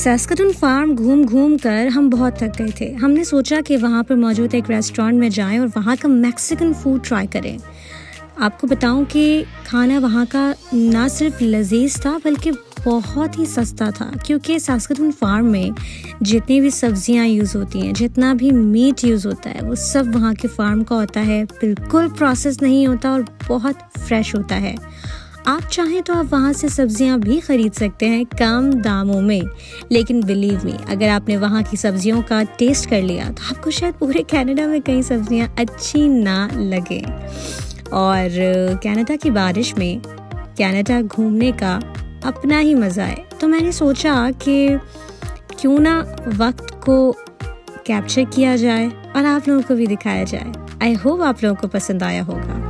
सैस्कटून farm घूम घूम कर हम बहुत थक गए थे। हमने सोचा कि वहाँ पर मौजूद एक रेस्टोरेंट में जाएं और वहाँ का मैक्सिकन फूड ट्राई करें। आपको बताऊं कि खाना वहाँ का ना सिर्फ लजीज था बल्कि बहुत ही सस्ता था, क्योंकि सैस्कटून फार्म में जितनी भी सब्जियां यूज़ होती हैं, जितना भी मीट यूज़ होता है, वो सब वहाँ के फार्म का होता है। बिल्कुल प्रोसेस नहीं होता और बहुत फ्रेश होता है। आप चाहें तो आप वहाँ से सब्जियाँ भी ख़रीद सकते हैं कम दामों में, लेकिन बिलीव मी, अगर आपने वहाँ की सब्जियों का टेस्ट कर लिया तो आपको शायद पूरे कनाडा में कई सब्जियाँ अच्छी ना लगे। और कनाडा की बारिश में कनाडा घूमने का अपना ही मज़ा है, तो मैंने सोचा कि क्यों ना वक्त को कैप्चर किया जाए और आप लोगों को भी दिखाया जाए। आई होप आप लोगों को पसंद आया होगा।